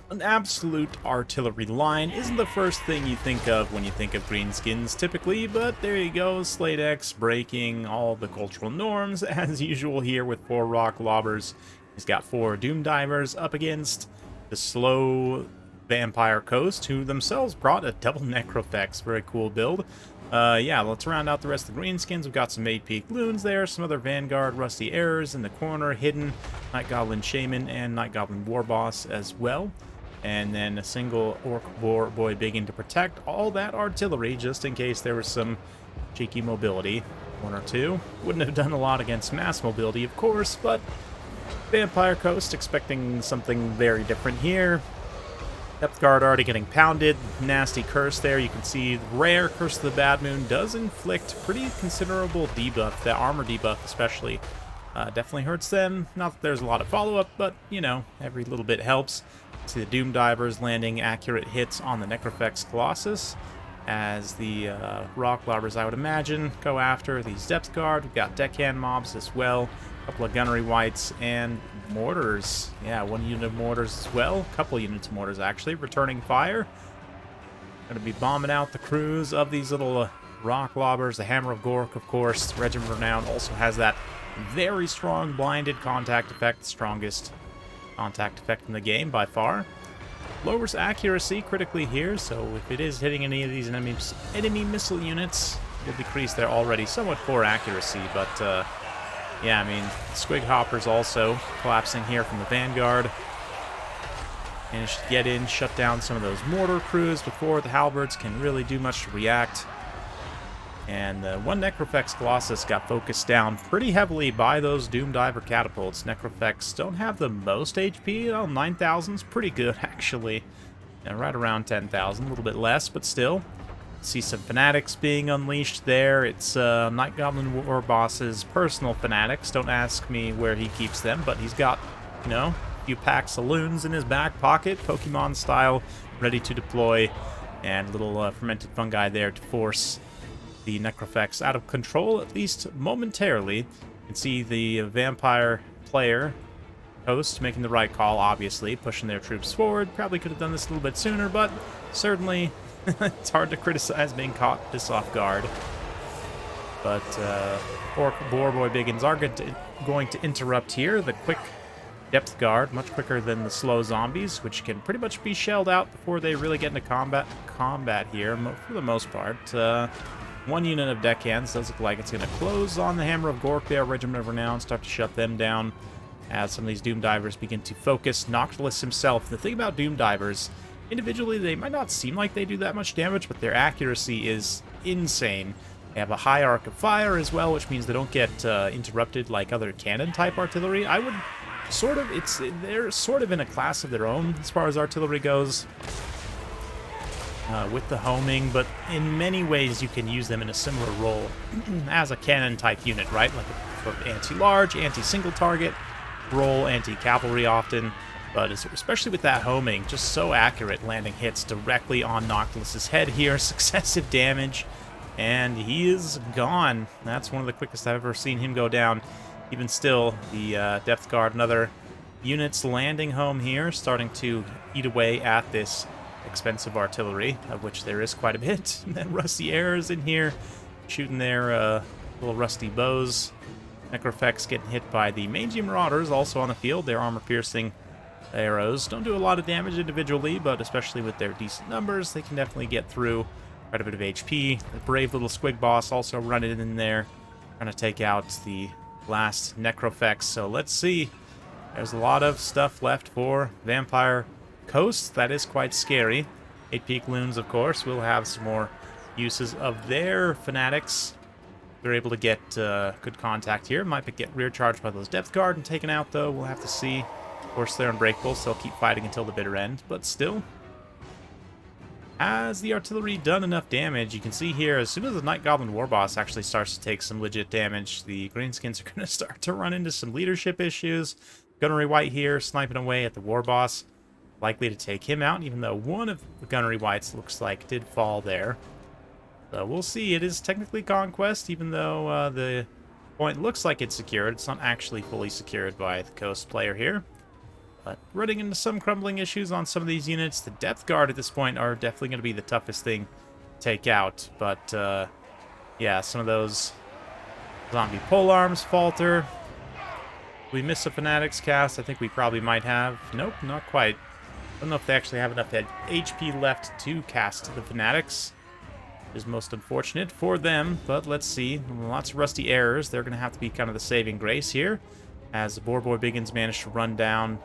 An absolute artillery line isn't the first thing you think of when you think of Greenskins typically, but there you go, Slate X breaking all the cultural norms as usual here with 4 rock lobbers. He's got 4 Doom Divers up against the slow Vampire Coast, who themselves brought a double Necrofex. Very cool build. Yeah, let's round out the rest of the Greenskins. We've got some 8-peak loons there, some other Vanguard Rusty Errors in the corner, hidden Night Goblin Shaman and Night Goblin Warboss as well. And then a single Orc Boy Biggin to protect all that artillery, just in case there was some cheeky mobility. 1 or 2. Wouldn't have done a lot against mass mobility, of course, but Vampire Coast expecting something very different here. Depth Guard already getting pounded. Nasty Curse there. You can see the rare Curse of the Bad Moon does inflict pretty considerable debuff. That armor debuff especially definitely hurts them. Not that there's a lot of follow-up, but, you know, every little bit helps. See the Doom Divers landing accurate hits on the Necrofex Colossus as the Rock Lobbers, I would imagine, go after these Depth Guard. We've got Deckhand Mobs as well. A couple of Gunnery Whites and Mortars. Yeah, 1 unit of Mortars as well. A couple units of Mortars, actually. Returning fire. Going to be bombing out the crews of these little Rock Lobbers. The Hammer of Gork, of course. Regiment of Renown also has that very strong blinded contact effect. The strongest contact effect in the game by far. Lowers accuracy critically here, so if it is hitting any of these enemy missile units, will decrease their already somewhat poor accuracy, but yeah, I mean, Squig Hoppers also collapsing here from the Vanguard. Managed to get in, shut down some of those mortar crews before the Halberds can really do much to react. And one Necrofex Colossus got focused down pretty heavily by those Doom Diver catapults. Necrofex don't have the most HP. Oh, 9,000 is pretty good, actually. Yeah, right around 10,000, a little bit less, but still. See some Fanatics being unleashed there. It's Night Goblin Warboss's personal Fanatics. Don't ask me where he keeps them, but he's got, you know, a few packs of loons in his back pocket, Pokemon style, ready to deploy. And little fermented fungi there to force the Necrofex out of control, at least momentarily. You can see the vampire player host making the right call, obviously, pushing their troops forward. Probably could have done this a little bit sooner, but certainly it's hard to criticize being caught this off guard. But Orc Boy Biggins are going to interrupt here. The quick Depth Guard, much quicker than the slow zombies, which can pretty much be shelled out before they really get into combat here, for the most part. 1 unit of Deckhands does look like it's going to close on the Hammer of Gork there. Regiment of Renown, start to shut them down as some of these Doom Divers begin to focus. Noctilus himself. The thing about Doom Divers, individually they might not seem like they do that much damage, but their accuracy is insane. They have a high arc of fire as well, which means they don't get interrupted like other cannon-type artillery. I would sort of, they're sort of in a class of their own as far as artillery goes. With the homing, but in many ways you can use them in a similar role as a cannon-type unit, right? Like a sort of anti-large, anti-single target role, anti-cavalry often, but especially with that homing, just so accurate, landing hits directly on Noctilus's head here, successive damage, and he is gone. That's one of the quickest I've ever seen him go down. Even still, the Depth Guard and other units landing home here, starting to eat away at this expensive artillery, of which there is quite a bit. And then Rusty Errors in here, shooting their little rusty bows. Necrofex getting hit by the Mangy Marauders, also on the field. Their armor-piercing arrows don't do a lot of damage individually, but especially with their decent numbers, they can definitely get through quite a bit of HP. The brave little Squig Boss also running in there, trying to take out the last Necrofex. So let's see. There's a lot of stuff left for Vampire Coast. That is quite scary. 8-peak loons, of course, will have some more uses of their Fanatics. They're able to get good contact here. Might get rear charged by those Depth Guard and taken out, though. We'll have to see. Of course, they're unbreakable, so they'll keep fighting until the bitter end. But still, has the artillery done enough damage? You can see here, as soon as the Night Goblin Warboss actually starts to take some legit damage, the Greenskins are going to start to run into some leadership issues. Gunnery White here, sniping away at the Warboss. Likely to take him out, even though one of the Gunnery Whites looks like did fall there. So we'll see. It is technically Conquest, even though the point looks like it's secured. It's not actually fully secured by the Coast player here. But running into some crumbling issues on some of these units. The depth guard at this point are definitely going to be the toughest thing to take out. But, yeah, some of those zombie polearms falter. We missed a Fanatics cast. I think we probably might have. Nope, not quite. I don't know if they actually have enough HP left to cast the Fanatics. Is most unfortunate for them, but let's see. Lots of rusty errors. They're going to have to be kind of the saving grace here. As the Boar Boy Biggins managed to run down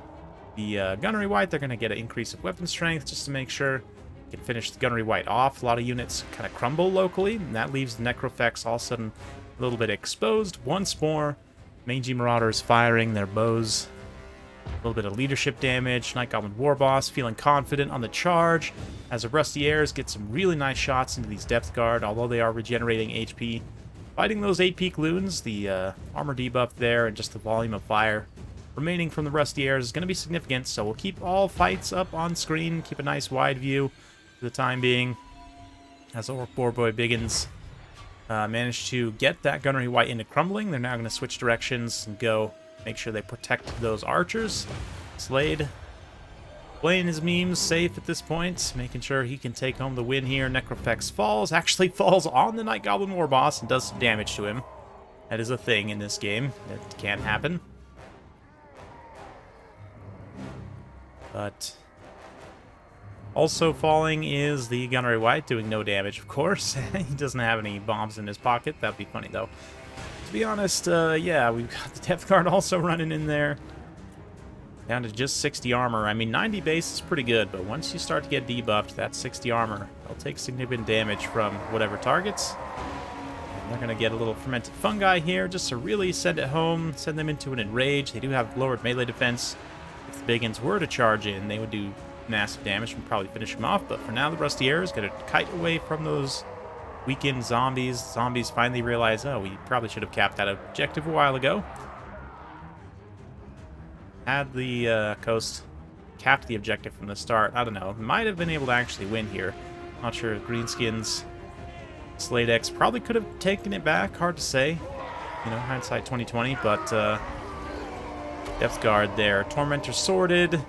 the Gunnery White, they're going to get an increase of weapon strength just to make sure they can finish the Gunnery White off. A lot of units kind of crumble locally, and that leaves the Necrofex all of a sudden a little bit exposed. Once more, Mangy Marauders firing their bows. A little bit of leadership damage. Night Goblin Warboss feeling confident on the charge as the Rusty Airs get some really nice shots into these Depth Guard, although they are regenerating HP. Fighting those 8-peak loons, the armor debuff there, and just the volume of fire remaining from the Rusty Airs is going to be significant, so we'll keep all fights up on screen, keep a nice wide view for the time being. As Boar Boy Biggins managed to get that Gunnery White into crumbling, they're now going to switch directions and go make sure they protect those archers. Slade playing his memes safe at this point, making sure he can take home the win here. Necrofex falls, actually falls on the Night Goblin Warboss and does some damage to him. That is a thing in this game. That can happen. But also falling is the Gunnery White, doing no damage, of course. He doesn't have any bombs in his pocket. That'd be funny, though. To be honest, yeah, we've got the Depth Guard also running in there. Down to just 60 armor. I mean, 90 base is pretty good, but once you start to get debuffed, that 60 armor, they'll take significant damage from whatever targets. And they're going to get a little fermented fungi here just to really send it home, send them into an enrage. They do have lowered melee defense. If the Biggins were to charge in, they would do massive damage and probably finish them off, but for now, the Rusty Air is going to kite away from those weakened zombies. Zombies finally realize, oh, we probably should have capped that objective a while ago. Had the coast capped the objective from the start, I don't know. Might have been able to actually win here. Not sure. Greenskins, Slade X probably could have taken it back. Hard to say. You know, hindsight 2020, but Depth Guard there. Tormentor sorted.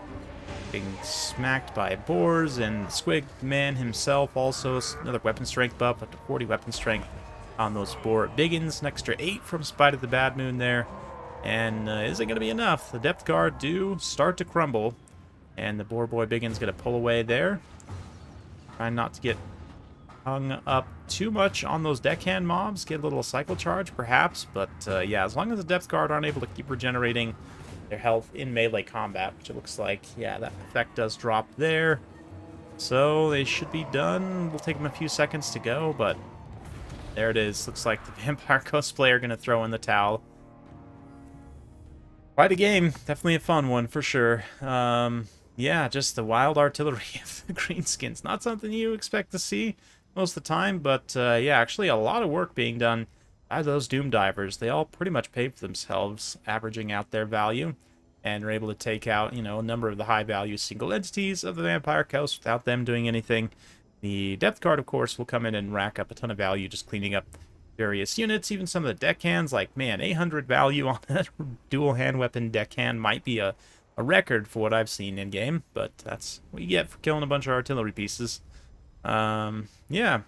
Being smacked by boars, and Squig Man himself also another weapon strength buff, up to 40 weapon strength on those Boar Biggins. An extra 8 from Spite of the Bad Moon there. And is it going to be enough? The Depth Guard do start to crumble, and the Boar Boy Biggins going to pull away there. Trying not to get hung up too much on those deckhand mobs. Get a little cycle charge, perhaps, but yeah, as long as the Depth Guard aren't able to keep regenerating their health in melee combat, which it looks like, yeah, that effect does drop there. So they should be done. It'll take them a few seconds to go, but there it is. Looks like the Vampire cosplayer going to throw in the towel. Quite a game. Definitely a fun one, for sure. Yeah, just the wild artillery of the Greenskins. Not something you expect to see most of the time, but yeah, actually a lot of work being done by those Doom Divers. They all pretty much paid for themselves, averaging out their value, and are able to take out, you know, a number of the high-value single entities of the Vampire Coast without them doing anything. The Depth Guard, of course, will come in and rack up a ton of value just cleaning up various units. Even some of the deckhands, like, man, 800 value on a dual hand weapon deckhand might be a record for what I've seen in-game, but that's what you get for killing a bunch of artillery pieces. Yeah.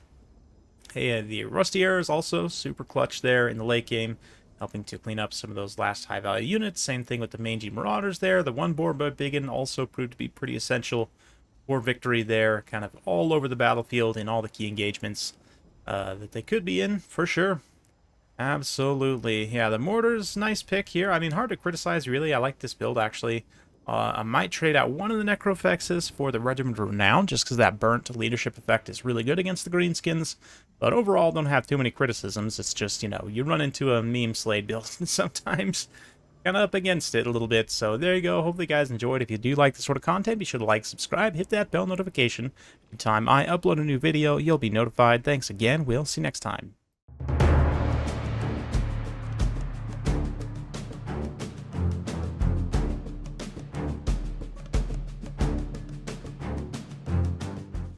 Hey, the Rusty Air is also super clutch there in the late game, helping to clean up some of those last high-value units. Same thing with the Mangy Marauders there. The one Boar Boy Biggin also proved to be pretty essential for victory there, kind of all over the battlefield in all the key engagements that they could be in, for sure. Absolutely. Yeah, the Mortar's nice pick here. I mean, hard to criticize, really. I like this build, actually. I might trade out one of the Necrofexes for the Regiment of Renown, just because that burnt leadership effect is really good against the Greenskins. But overall, don't have too many criticisms. It's just, you know, you run into a meme Slade build and sometimes kind of up against it a little bit. So there you go. Hopefully you guys enjoyed. If you do like this sort of content, be sure to like, subscribe, hit that bell notification. Every time I upload a new video, you'll be notified. Thanks again. We'll see you next time.